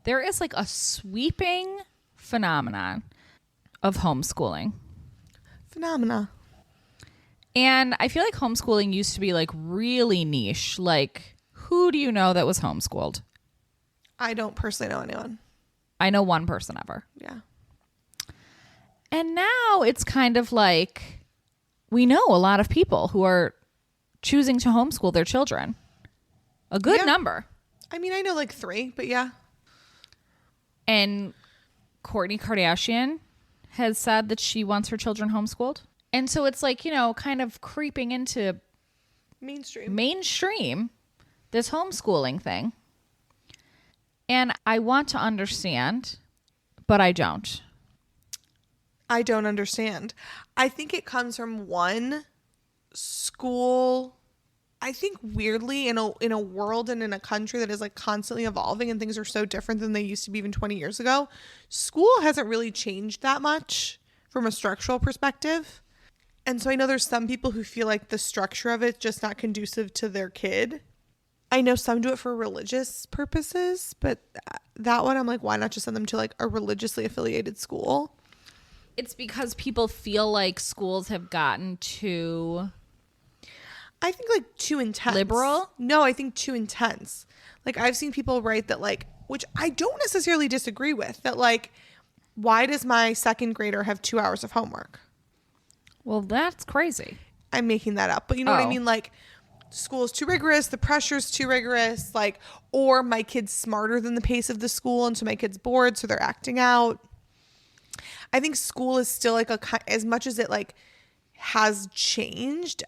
There is like a sweeping phenomenon of homeschooling. And I feel like homeschooling used to be like really niche. Like, who do you know that was homeschooled? I don't personally know anyone. I know one person ever. Yeah. And now it's kind of like we know a lot of people who are choosing to homeschool their children. A good number. I mean, I know like 3, but yeah. And Kourtney Kardashian has said that she wants her children homeschooled. And so it's like, you know, kind of creeping into mainstream, this homeschooling thing. And I want to understand, but I don't. I don't understand. I think it comes from one school. I think weirdly in a world and in a country that is like constantly evolving and things are so different than they used to be even 20 years ago, school hasn't really changed that much from a structural perspective. And so I know there's some people who feel like the structure of it's just not conducive to their kid. I know some do it for religious purposes, but that one I'm like, why not just send them to like a religiously affiliated school? It's because people feel like schools have gotten too... I think like too intense. Liberal? No, I think too intense. Like I've seen people write that like, which I don't necessarily disagree with, that like, why does my second grader have 2 hours of homework? Well, that's crazy. I'm making that up, but you know what I mean? Like, school is too rigorous, the pressure's too rigorous, like, or my kid's smarter than the pace of the school, and so my kid's bored, so they're acting out. I think school is still like as much as it like has changed.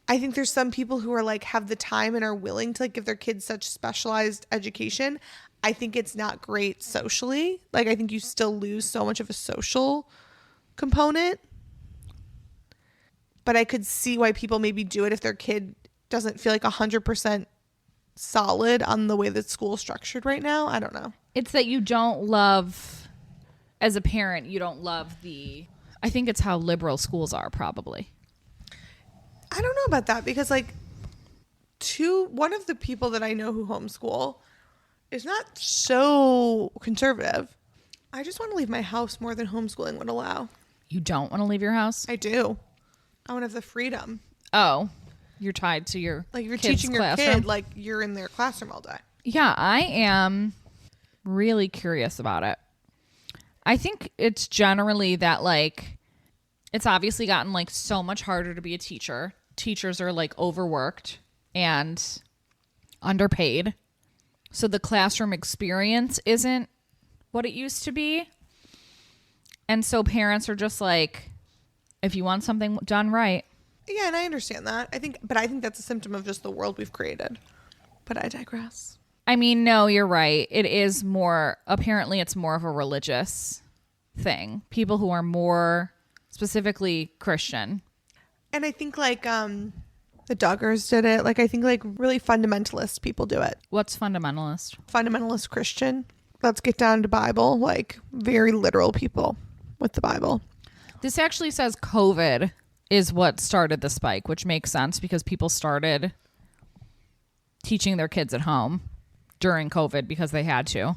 I think there's some people who are like have the time and are willing to like give their kids such specialized education. I think it's not great socially. Like, I think you still lose so much of a social component. But I could see why people maybe do it if their kid doesn't feel like 100% solid on the way that school is structured right now. I don't know. It's that you don't love, as a parent, you don't love I think it's how liberal schools are, probably. I don't know about that because, like, one of the people that I know who homeschool is not so conservative. I just want to leave my house more than homeschooling would allow. You don't want to leave your house? I do. I want to have the freedom. Oh, you're tied to your like, if you're kid's teaching classroom. your kid, like, you're in their classroom all day. Yeah, I am really curious about it. I think it's generally that, like, it's obviously gotten, like, so much harder to be a teacher. Teachers are, like, overworked and underpaid. So the classroom experience isn't what it used to be. And so parents are just like, if you want something done right. Yeah, and I understand that. I think that's a symptom of just the world we've created. But I digress. I mean, no, you're right. It is more, apparently it's more of a religious thing. People who are more specifically Christian. And I think, like, the Duggars did it. Like, I think, like, really fundamentalist people do it. What's fundamentalist? Fundamentalist Christian. Let's get down to Bible. Like, very literal people with the Bible. This actually says COVID is what started the spike, which makes sense because people started teaching their kids at home during COVID because they had to.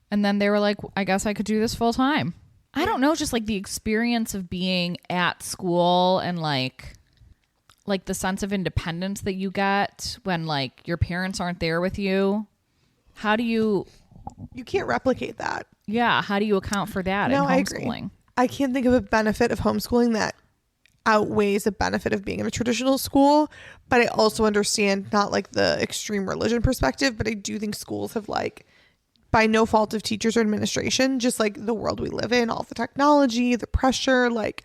And then they were like, I guess I could do this full time. I don't know, just like the experience of being at school and like the sense of independence that you get when, like, your parents aren't there with you. How do you can't replicate that. Yeah, how do you account for that in homeschooling? I agree. I can't think of a benefit of homeschooling that outweighs the benefit of being in a traditional school, but I also understand not like the extreme religion perspective, but I do think schools have, like, by no fault of teachers or administration, just like the world we live in, all the technology, the pressure, like,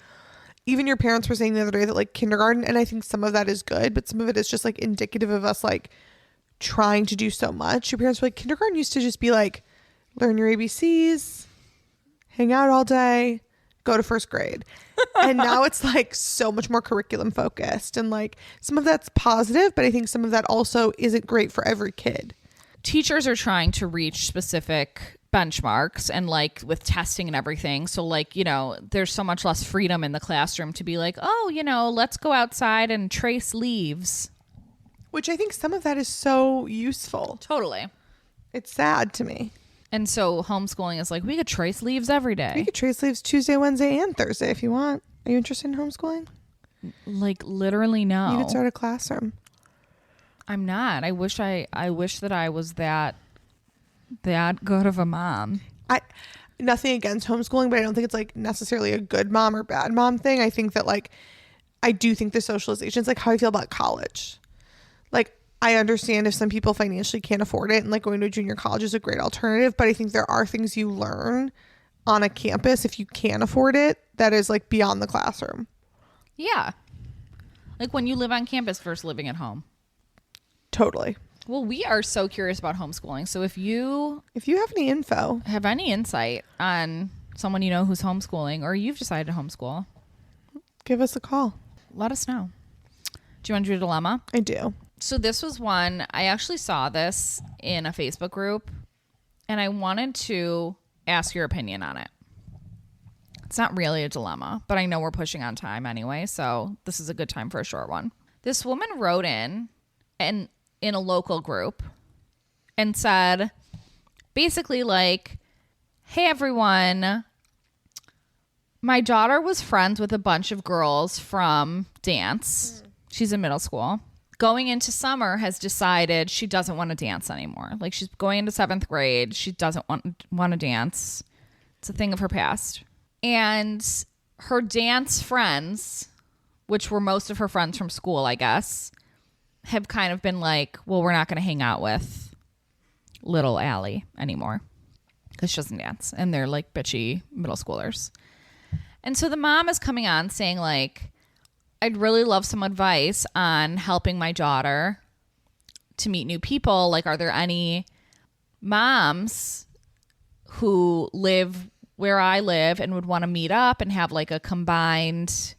even your parents were saying the other day that, like, kindergarten, and I think some of that is good, but some of it is just, like, indicative of us, like, trying to do so much. Your parents were like, kindergarten used to just be like, learn your ABCs, hang out all day, go to first grade. And now it's, like, so much more curriculum focused, and, like, some of that's positive, but I think some of that also isn't great for every kid. Teachers are trying to reach specific benchmarks and, like, with testing and everything. So, like, you know, there's so much less freedom in the classroom to be like, oh, you know, let's go outside and trace leaves. Which I think some of that is so useful. Totally. It's sad to me. And so homeschooling is like, we could trace leaves every day. We could trace leaves Tuesday, Wednesday, and Thursday if you want. Are you interested in homeschooling? Like, literally, no. You could start a classroom. I'm not. I wish that I was that good of a mom. Nothing against homeschooling, but I don't think it's, like, necessarily a good mom or bad mom thing. I think that, like, I do think the socialization is, like, how I feel about college. Like, I understand if some people financially can't afford it, and, like, going to a junior college is a great alternative, but I think there are things you learn on a campus if you can afford it that is, like, beyond the classroom. Yeah. Like when you live on campus versus living at home. Totally. Well, we are so curious about homeschooling. So if you have any info, have any insight on someone you know who's homeschooling, or you've decided to homeschool, give us a call. Let us know. Do you want to do a dilemma? I do. So this was one, I actually saw this in a Facebook group, and I wanted to ask your opinion on it. It's not really a dilemma, but I know we're pushing on time anyway, so this is a good time for a short one. This woman wrote in a local group and said, basically, like, hey everyone, my daughter was friends with a bunch of girls from dance. She's in middle school. Going into summer has decided she doesn't want to dance anymore. Like, she's going into 7th grade. She doesn't want to dance. It's a thing of her past. And her dance friends, which were most of her friends from school, I guess, have kind of been like, well, we're not going to hang out with little Allie anymore because she doesn't dance. And they're like bitchy middle schoolers. And so the mom is coming on saying, like, I'd really love some advice on helping my daughter to meet new people. Like, are there any moms who live where I live and would want to meet up and have like a combined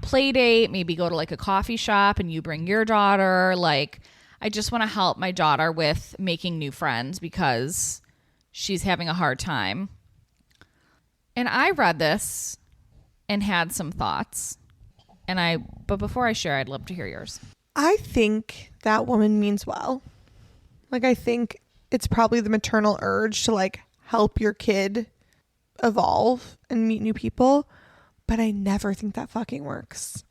play date, maybe go to like a coffee shop and you bring your daughter. Like, I just want to help my daughter with making new friends because she's having a hard time. And I read this and had some thoughts. But before I share, I'd love to hear yours. I think that woman means well. Like, I think it's probably the maternal urge to like help your kid evolve and meet new people. But I never think that fucking works.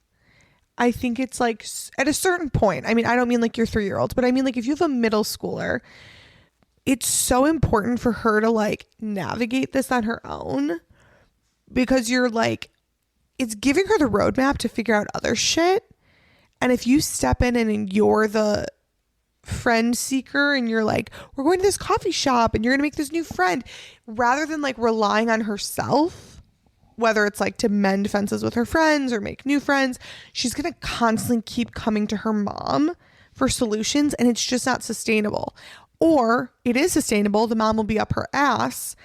I think it's like at a certain point. I mean, I don't mean like your 3-year-olds, but I mean like if you have a middle schooler, it's so important for her to like navigate this on her own, because you're like, it's giving her the roadmap to figure out other shit. And if you step in and you're the friend seeker and you're like, we're going to this coffee shop and you're going to make this new friend, rather than like relying on herself, whether it's like to mend fences with her friends or make new friends, she's going to constantly keep coming to her mom for solutions, and it's just not sustainable. Or it is sustainable, the mom will be up her ass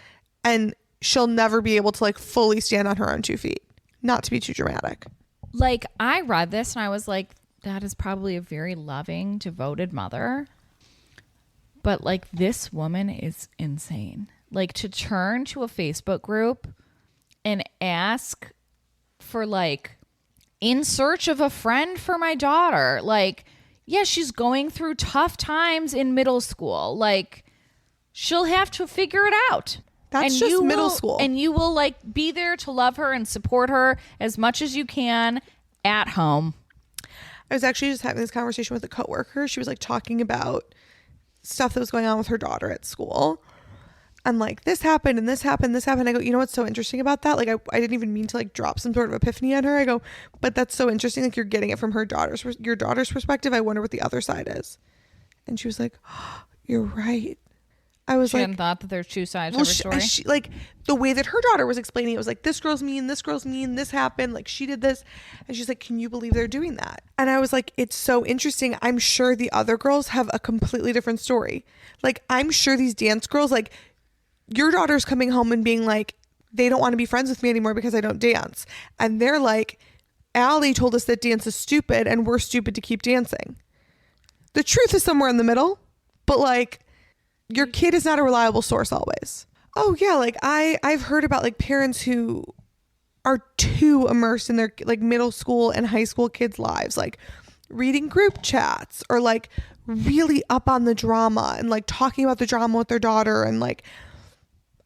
and she'll never be able to like fully stand on her own 2 feet. Not to be too dramatic. Like, I read this and I was like, that is probably a very loving, devoted mother. But like, this woman is insane. Like, to turn to a Facebook group and ask for like, in search of a friend for my daughter. Like, yeah, she's going through tough times in middle school. Like, she'll have to figure it out. That's just middle school. And you will like be there to love her and support her as much as you can at home. I was actually just having this conversation with a coworker. She was like talking about stuff that was going on with her daughter at school. And like, this happened and this happened, this happened. I go, you know what's so interesting about that? Like, I didn't even mean to like drop some sort of epiphany on her. I go, but that's so interesting. Like, you're getting it from your daughter's perspective. I wonder what the other side is. And she was like, oh, you're right. I was she like, hadn't thought that there's two sides to every story. She, like the way that her daughter was explaining it was like, this girl's mean, this happened, like she did this, and she's like, can you believe they're doing that? And I was like, it's so interesting. I'm sure the other girls have a completely different story. Like, I'm sure these dance girls, like, your daughter's coming home and being like, they don't want to be friends with me anymore because I don't dance, and they're like, Allie told us that dance is stupid and we're stupid to keep dancing. The truth is somewhere in the middle, but like, your kid is not a reliable source always. Oh yeah, like I've heard about like parents who are too immersed in their like middle school and high school kids' lives, like reading group chats or like really up on the drama and like talking about the drama with their daughter. And like,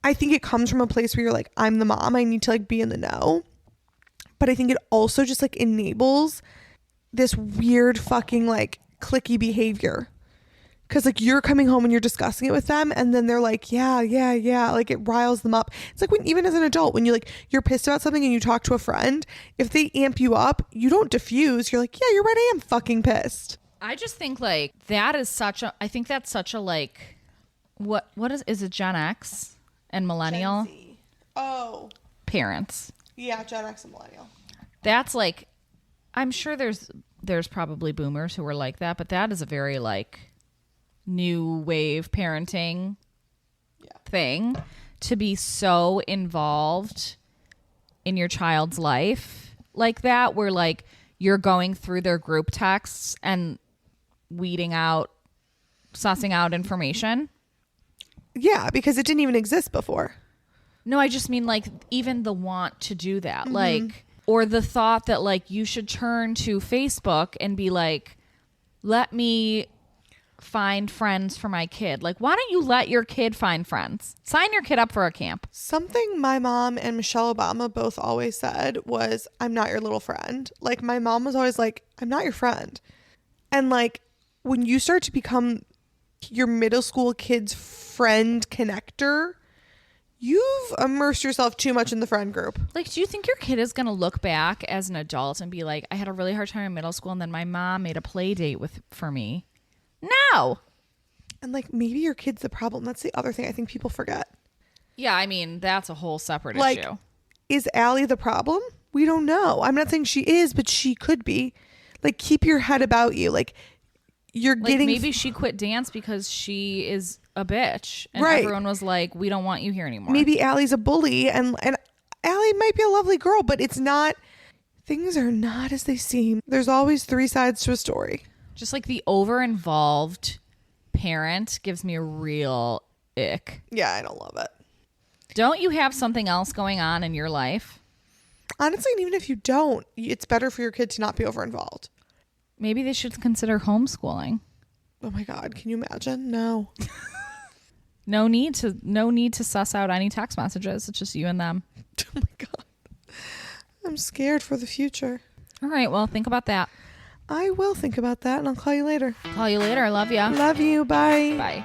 I think it comes from a place where you're like, I'm the mom, I need to like be in the know. But I think it also just like enables this weird fucking like cliquey behavior. Because like, you're coming home and you're discussing it with them, and then they're like, yeah, like it riles them up. It's like when, even as an adult, when you like, you're pissed about something and you talk to a friend, if they amp you up, you don't diffuse. You're like, yeah, you're right, I am fucking pissed. I just think like that is I think that's such a like, what is it, Gen X and millennial? Gen Z. Oh. Parents. Yeah, Gen X and millennial. That's like, I'm sure there's probably boomers who were like that, but that is a very like new wave parenting thing, to be so involved in your child's life like that, where like you're going through their group texts and sussing out information. Yeah, because it didn't even exist before. No, I just mean like even the want to do that, like, or the thought that like you should turn to Facebook and be like, let me find friends for my kid. Like, why don't you let your kid find friends? Sign your kid up for a camp. Something my mom and Michelle Obama both always said was, I'm not your little friend. Like, my mom was always like, I'm not your friend. And like, when you start to become your middle school kid's friend connector, you've immersed yourself too much in the friend group. Like, do you think your kid is going to look back as an adult and be like, I had a really hard time in middle school and then my mom made a play date for me? No. And like, maybe your kid's the problem. That's the other thing I think people forget. Yeah, I mean, that's a whole separate like, issue. Is Allie the problem? We don't know. I'm not saying she is, but she could be. Like, keep your head about you. Like, you're like getting... Maybe she quit dance because she is a bitch. And Right. everyone was like, we don't want you here anymore. Maybe Allie's a bully, and Allie might be a lovely girl, but it's not. Things are not as they seem. There's always 3 sides to a story. Just like the over-involved parent gives me a real ick. Yeah, I don't love it. Don't you have something else going on in your life? Honestly, and even if you don't, it's better for your kid to not be over involved. Maybe they should consider homeschooling. Oh my God, can you imagine? No. No need to suss out any text messages. It's just you and them. Oh my God. I'm scared for the future. All right, well, think about that. I will think about that, and I'll call you later. Call you later. I love ya. Love you. Bye. Bye.